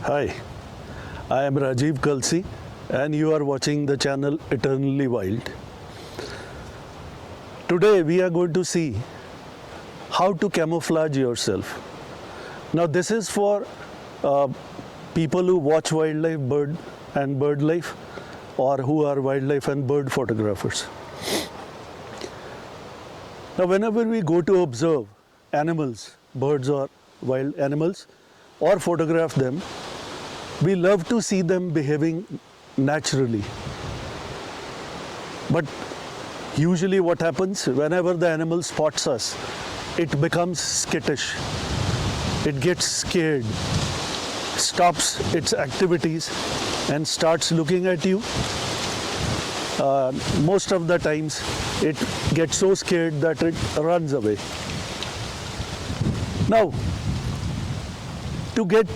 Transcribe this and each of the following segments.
Hi, I am Rajiv Kalsi and you are watching the channel Eternally Wild. Today we are going to see how to camouflage yourself. Now this is for people who watch wildlife, bird and bird life, or who are wildlife and bird photographers. Now whenever we go to observe animals, birds or wild animals, or photograph them, we love to see them behaving naturally. But usually what happens, whenever the animal spots us, it becomes skittish. It gets scared, stops its activities and starts looking at you. Most of the times it gets so scared that it runs away. Now, to get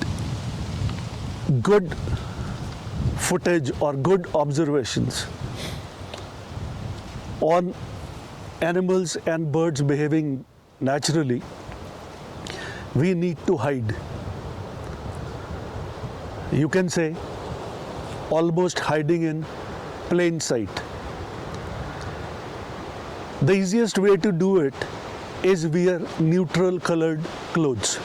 good footage or good observations on animals and birds behaving naturally, we need to hide. You can say almost hiding in plain sight. The easiest way to do it is wear neutral colored clothes.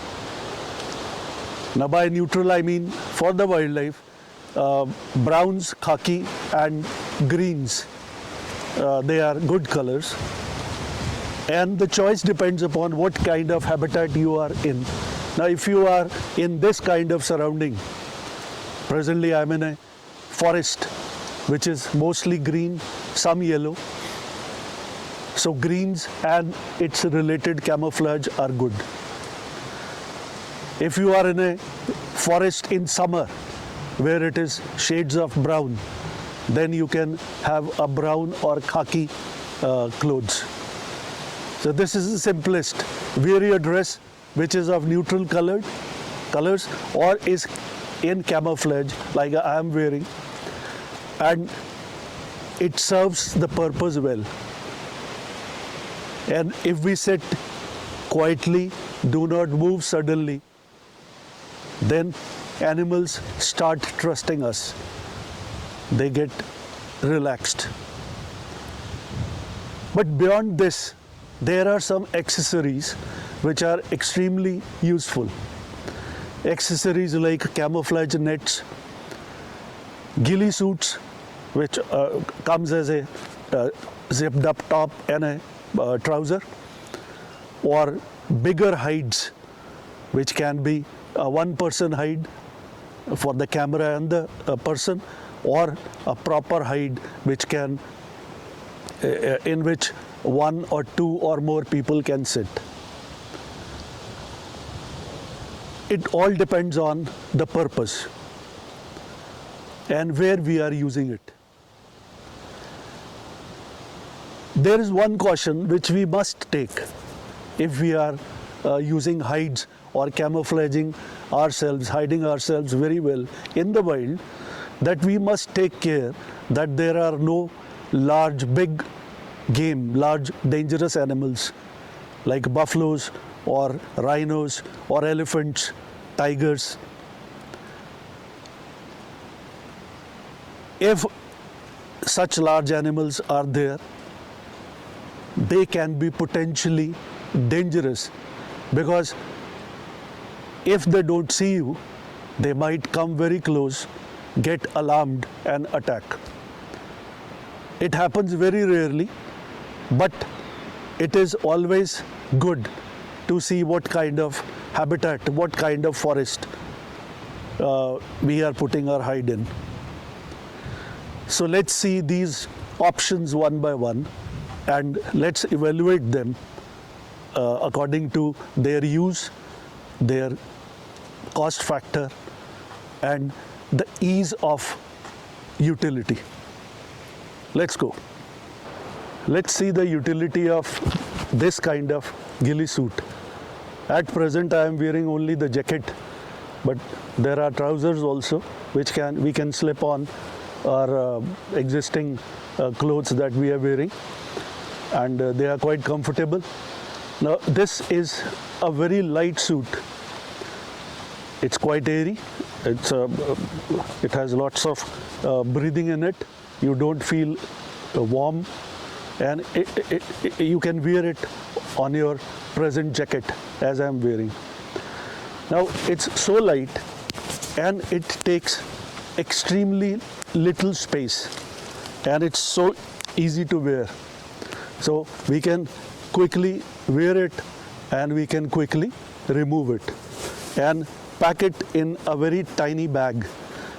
Now by neutral I mean for the wildlife, browns, khaki and greens, they are good colors. And the choice depends upon what kind of habitat you are in. Now if you are in this kind of surrounding, presently I am in a forest which is mostly green, some yellow. So greens and its related camouflage are good. If you are in a forest in summer where it is shades of brown, then you can have a brown or khaki clothes. So this is the simplest. Wear your dress which is of neutral colors or is in camouflage like I am wearing, and it serves the purpose well. And if we sit quietly, do not move suddenly, then animals start trusting us. They get relaxed. But beyond this, there are some accessories which are extremely useful. Accessories like camouflage nets, ghillie suits, which comes as a zipped up top and a trouser, or bigger hides, which can be a one-person hide for the camera and the person, or a proper hide which can in which one or two or more people can sit. It all depends on the purpose and where we are using it. There is one caution which we must take if we are using hides or camouflaging ourselves, hiding ourselves very well in the wild, that we must take care that there are no large, big game, large dangerous animals like buffaloes or rhinos or elephants, tigers. If such large animals are there, they can be potentially dangerous, because if they don't see you, they might come very close, get alarmed and attack. It happens very rarely, but it is always good to see what kind of habitat, what kind of forest we are putting our hide in. So let's see these options one by one and let's evaluate them according to their use, their cost factor and the ease of utility. Let's go. Let's see the utility of this kind of ghillie suit. At present I am wearing only the jacket, but there are trousers also which we can slip on our existing clothes that we are wearing, and they are quite comfortable. Now this is a very light suit. It's quite airy it has lots of breathing in it. You don't feel warm, and you can wear it on your present jacket as I am wearing. Now it's so light and it takes extremely little space, and it's so easy to wear. So we can quickly wear it and we can quickly remove it and pack it in a very tiny bag,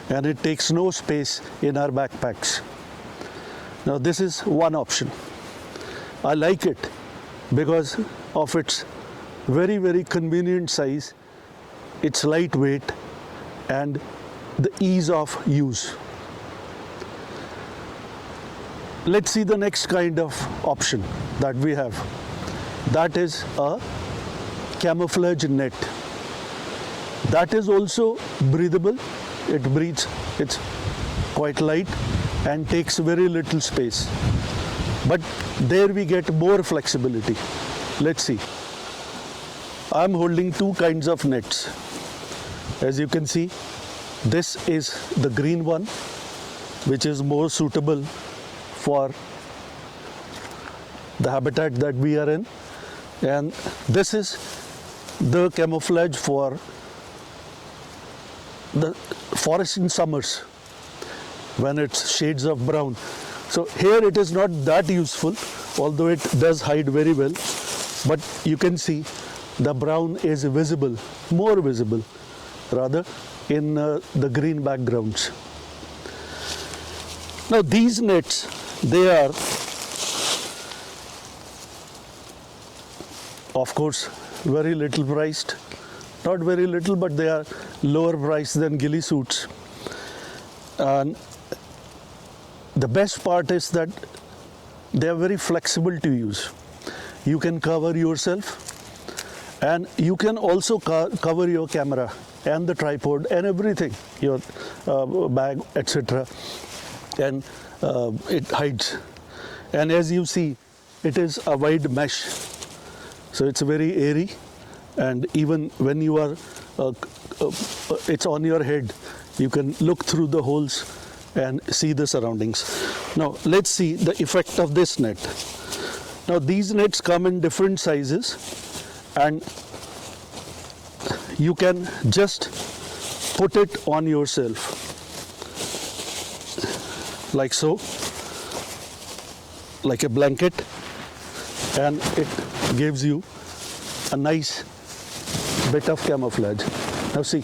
and it takes no space in our backpacks. Now this is one option. I like it because of its very convenient size, its lightweight, and the ease of use. Let's see the next kind of option that we have. That is a camouflage net. That is also breathable. It breathes, it's quite light and takes very little space. But there we get more flexibility. Let's see. I'm holding two kinds of nets. As you can see, this is the green one, which is more suitable for the habitat that we are in, and this is the camouflage for the forest in summers when it's shades of brown. So here it is not that useful, although it does hide very well, but you can see the brown is visible, more visible rather, in the green backgrounds. Now these nets, they are of course very little priced, not very little, but they are lower priced than Ghillie Suits. And the best part is that they are very flexible to use. You can cover yourself, and you can also cover your camera and the tripod and everything, your bag, etc. And it hides. And as you see, it is a wide mesh, so it's very airy, and even when you are it's on your head, you can look through the holes and see the surroundings. Now let's see the effect of this net. Now these nets come in different sizes, and you can just put it on yourself like so, like a blanket, and it gives you a nice bit of camouflage. Now see.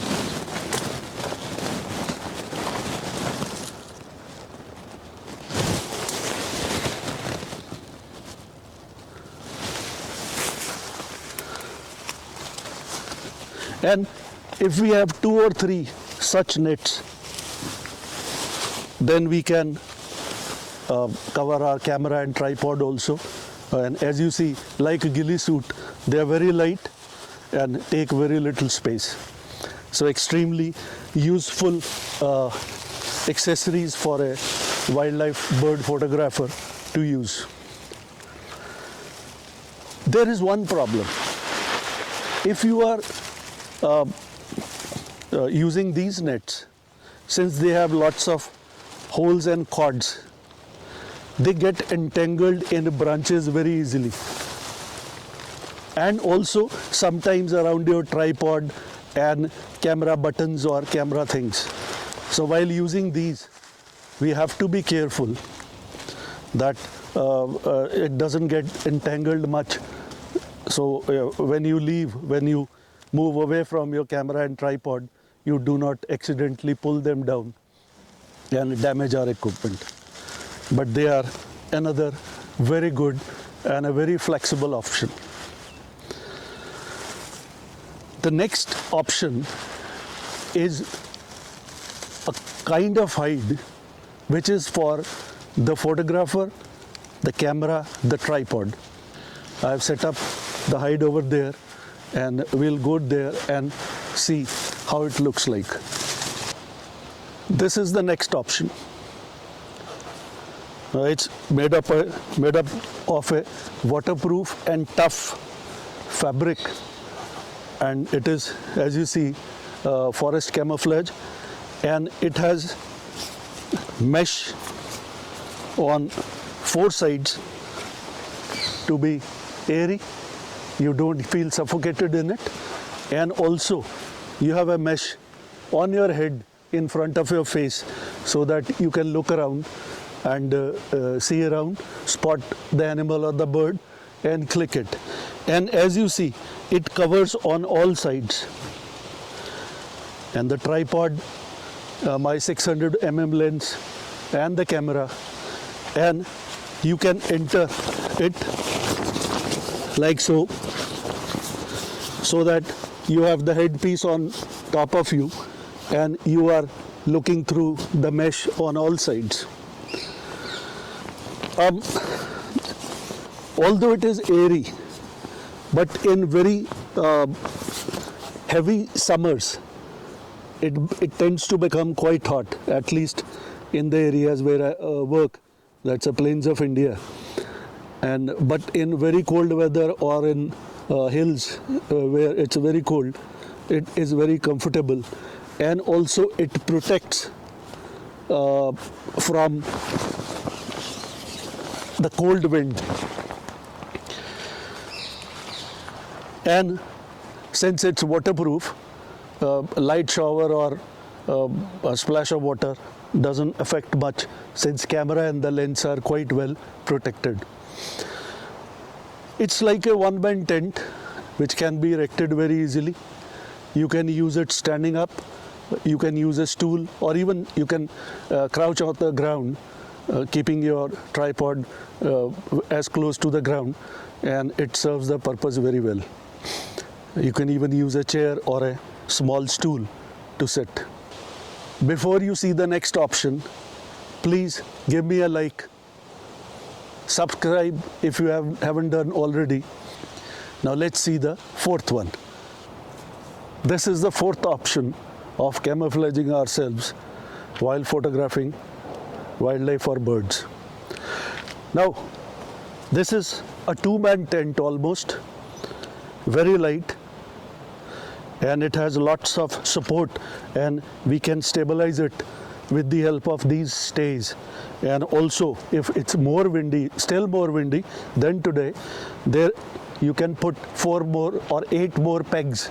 And if we have 2 or 3 such nets, then we can cover our camera and tripod also. And as you see, like a Ghillie Suit, they are very light and take very little space. So extremely useful accessories for a wildlife bird photographer to use. There is one problem. If you are using these nets, since they have lots of holes and cords, they get entangled in branches very easily, and also sometimes around your tripod and camera buttons or camera things. So while using these, we have to be careful that it doesn't get entangled much. So when you leave, when you move away from your camera and tripod, you do not accidentally pull them down and damage our equipment. But they are another very good and a very flexible option. The next option is a kind of hide which is for the photographer, the camera, the tripod. I have set up the hide over there, and we'll go there and see how it looks like. This is the next option. It's made up of a waterproof and tough fabric, and it is, as you see, forest camouflage, and it has mesh on 4 sides to be airy. You don't feel suffocated in it, and also you have a mesh on your head in front of your face so that you can look around and see around, spot the animal or the bird and click it. And as you see, it covers on all sides. And the tripod, my 600mm lens and the camera, and you can enter it like so that you have the headpiece on top of you and you are looking through the mesh on all sides. Although it is airy, but in very heavy summers, it tends to become quite hot, at least in the areas where I work, that's the plains of India. But in very cold weather or in hills where it's very cold, it is very comfortable, and also it protects from the cold wind. And since it's waterproof, a light shower or a splash of water doesn't affect much, since camera and the lens are quite well protected. It's like a one-man tent which can be erected very easily. You can use it standing up, you can use a stool, or even you can crouch on the ground, keeping your tripod as close to the ground, and it serves the purpose very well. You can even use a chair or a small stool to sit. Before you see the next option, please give me a like, subscribe if you haven't done already. Now let's see the fourth one. This is the fourth option of camouflaging ourselves while photographing wildlife or birds. Now, this is a two-man tent almost, very light, and it has lots of support, and we can stabilize it with the help of these stays. And also, if it's more windy, still more windy than today, there you can put 4 more or 8 more pegs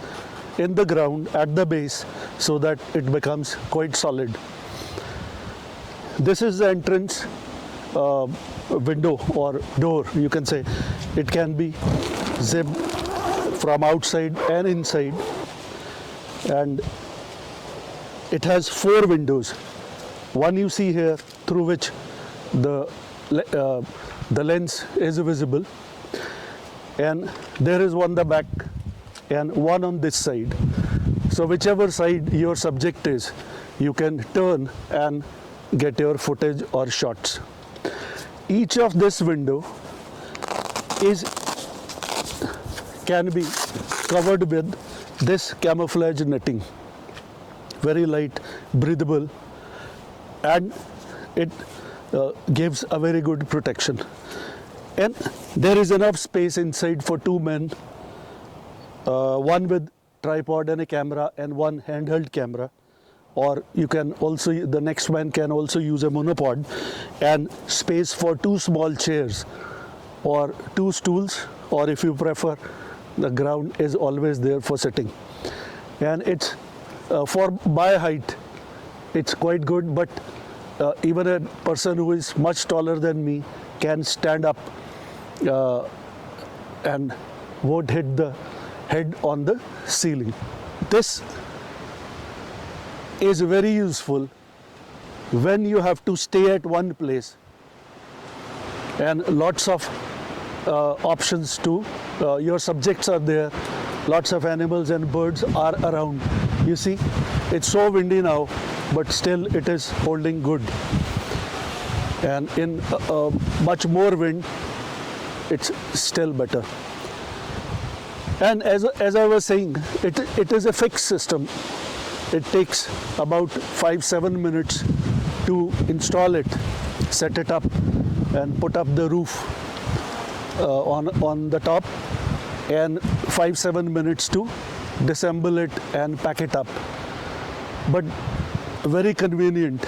in the ground at the base so that it becomes quite solid. This is the entrance window or door, you can say. It can be zipped from outside and inside, and it has 4 windows. One you see here, through which the lens is visible, and there is one the back and one on this side. So whichever side your subject is, you can turn and get your footage or shots. Each of this window can be covered with this camouflage netting, very light, breathable, and it gives a very good protection. And there is enough space inside for 2 men, one with tripod and a camera and one handheld camera, or you can also, the next man can also use a monopod, and space for 2 small chairs or 2 stools, or if you prefer, the ground is always there for sitting. And it's for my height, it's quite good, but even a person who is much taller than me can stand up and won't hit the head on the ceiling. This is very useful when you have to stay at one place and lots of options to, your subjects are there, lots of animals and birds are around. You see, it's so windy now, but still it is holding good. And in much more wind, it's still better. And as I was saying, it is a fixed system. It takes about 5-7 minutes to install it, set it up, and put up the roof on the top, and 5-7 minutes to disassemble it and pack it up. but very convenient.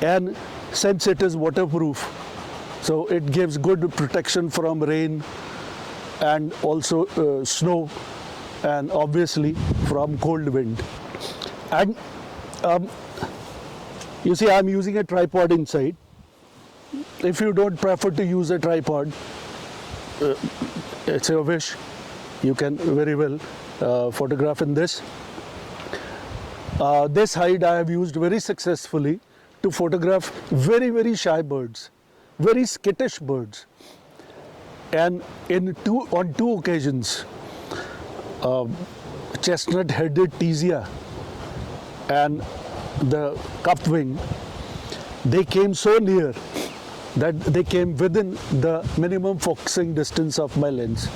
And since it is waterproof, so it gives good protection from rain and also snow, and obviously from cold wind. And you see, I'm using a tripod inside. If you don't prefer to use a tripod, it's your wish. You can very well photograph in this. This hide I have used very successfully to photograph very, very shy birds, very skittish birds. And on two occasions, chestnut-headed Tizia and the cup-wing, they came so near that they came within the minimum focusing distance of my lens.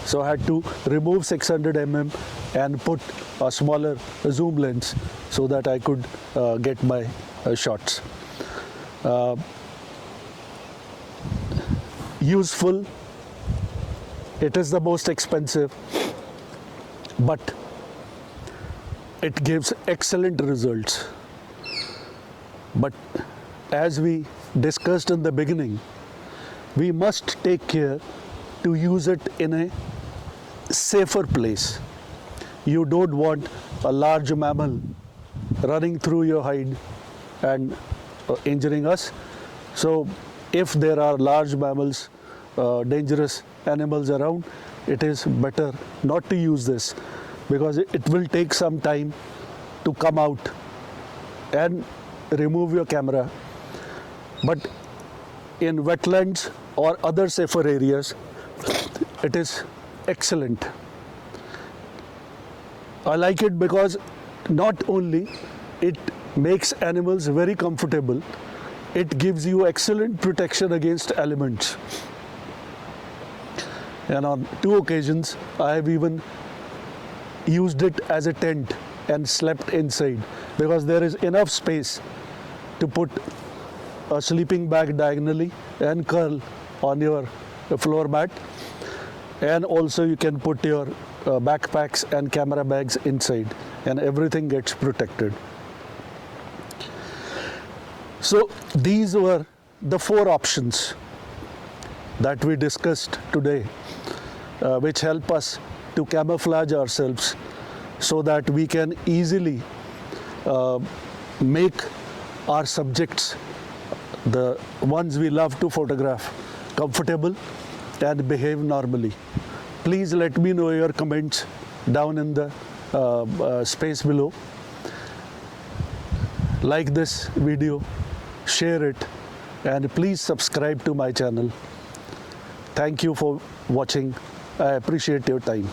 So I had to remove 600 mm and put a smaller zoom lens so that I could get my shots. Useful. It is the most expensive, but it gives excellent results. But as we discussed in the beginning, we must take care to use it in a safer place. You don't want a large mammal running through your hide and injuring us. So if there are large mammals, dangerous animals around, it is better not to use this, because it will take some time to come out and remove your camera. But in wetlands or other safer areas, it is excellent. I like it because not only it makes animals very comfortable, it gives you excellent protection against elements. And on two occasions, I have even used it as a tent and slept inside, because there is enough space to put a sleeping bag diagonally and curl on your floor mat. And also you can put your backpacks and camera bags inside, and everything gets protected. So these were the 4 options that we discussed today, which help us to camouflage ourselves so that we can easily make our subjects, the ones we love to photograph, comfortable and behave normally. Please let me know your comments down in the space below. Like this video, share it, and please subscribe to my channel. Thank you for watching. I appreciate your time.